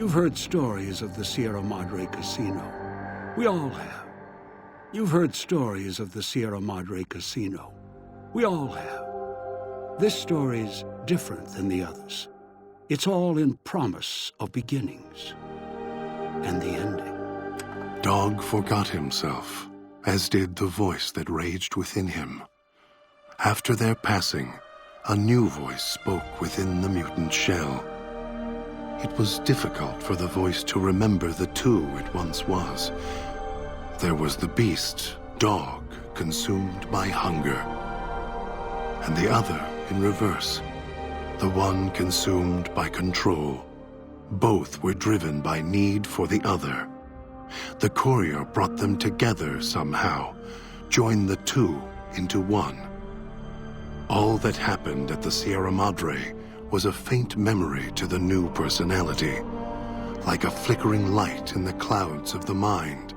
You've heard stories of the Sierra Madre Casino. We all have. You've heard stories of the Sierra Madre Casino. We all have. This story's different than the others. It's all in promise of beginnings and the ending. Dog forgot himself, as did the voice that raged within him. After their passing, a new voice spoke within the mutant shell. It was difficult for the voice to remember the two it once was. There was the beast, Dog, consumed by hunger. And the other, in reverse, the one consumed by control. Both were driven by need for the other. The courier brought them together somehow, joined the two into one. All that happened at the Sierra Madre was a faint memory to the new personality, like a flickering light in the clouds of the mind.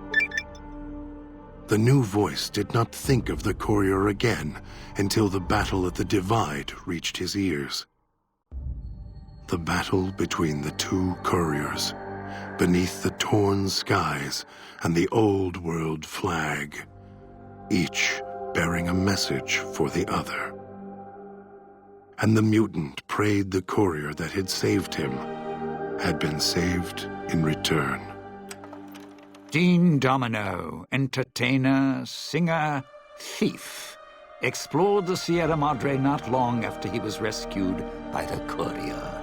The new voice did not think of the courier again until the battle at the Divide reached his ears. The battle between the two couriers, beneath the torn skies and the old world flag, each bearing a message for the other. And the mutant prayed the courier that had saved him had been saved in return. Dean Domino, entertainer, singer, thief, explored the Sierra Madre not long after he was rescued by the courier.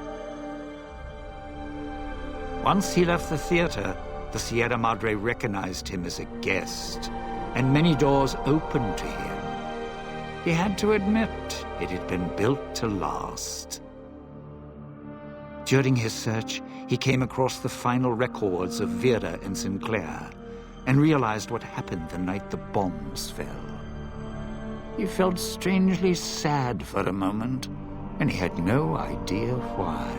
Once he left the theater, the Sierra Madre recognized him as a guest, and many doors opened to him. He had to admit it had been built to last. During his search, he came across the final records of Vera and Sinclair, and realized what happened the night the bombs fell. He felt strangely sad for a moment, and he had no idea why.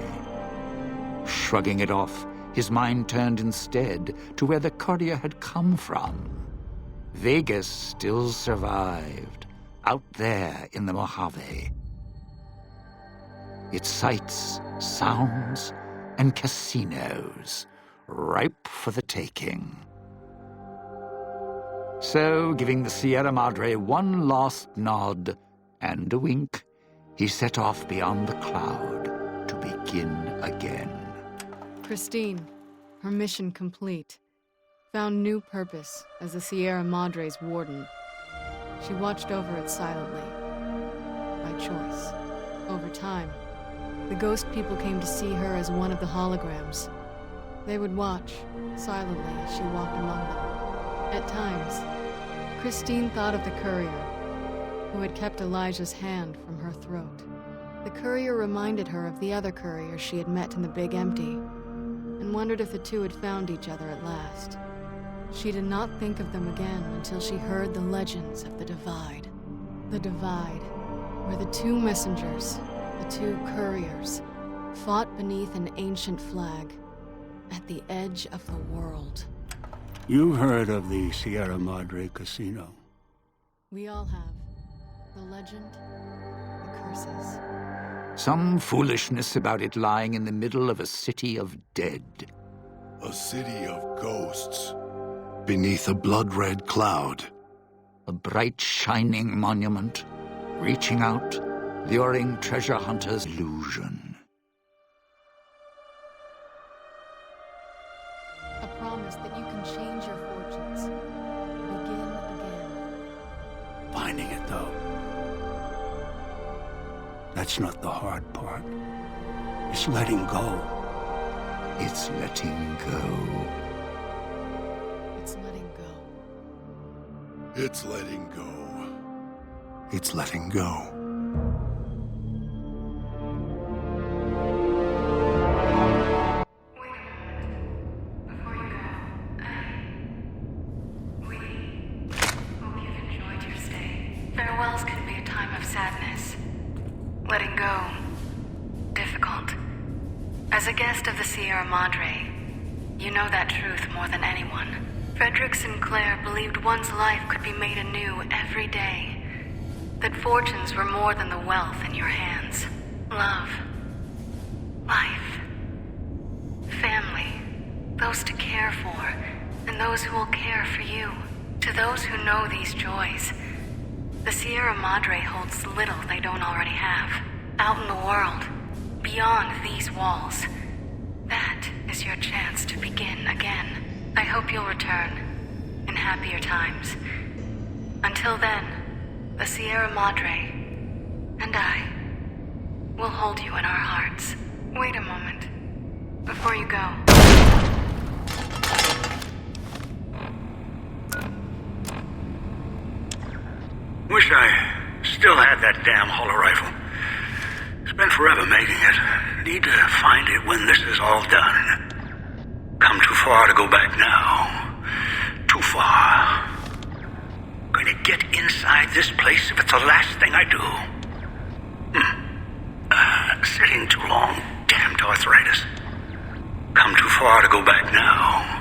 Shrugging it off, his mind turned instead to where the courier had come from. Vegas still survived, out there in the Mojave. Its sights, sounds, and casinos, ripe for the taking. So, giving the Sierra Madre one last nod and a wink, he set off beyond the cloud to begin again. Christine, her mission complete, found new purpose as the Sierra Madre's warden. She watched over it silently, by choice. Over time, the ghost people came to see her as one of the holograms. They would watch, silently, as she walked among them. At times, Christine thought of the courier, who had kept Elijah's hand from her throat. The courier reminded her of the other courier she had met in the Big Empty, and wondered if the two had found each other at last. She did not think of them again until she heard the legends of the Divide. The Divide, where the two messengers, the two couriers, fought beneath an ancient flag at the edge of the world. You've heard of the Sierra Madre Casino. We all have. The legend, the curses. Some foolishness about it lying in the middle of a city of dead. A city of ghosts. Beneath a blood-red cloud. A bright, shining monument, reaching out, luring treasure hunters' illusion. A promise that you can change your fortunes. Begin again. Finding it, though. That's not the hard part. It's letting go. It's letting go. It's letting go. It's letting go. It's letting go. Farewells can be a time of sadness. Letting go. Difficult. As a guest of the Sierra Madre, you know that truth more than anyone. Frederick Sinclair believed one's life could be made anew every day. That fortunes were more than the wealth in your hands. Love. Life. Family. those who will care for you, to those who know these joys. The Sierra Madre holds little they don't already have. Out in the world, beyond these walls. That is your chance to begin again. I hope you'll return, in happier times. Until then, the Sierra Madre and I will hold you in our hearts. Wait a moment, before you go. Wish I still had that damn holo rifle. It's been forever making it. Need to find it when this is all done. Come too far to go back now. Too far. Gonna get inside this place if it's the last thing I do. Sitting too long. Damned arthritis. Come too far to go back now.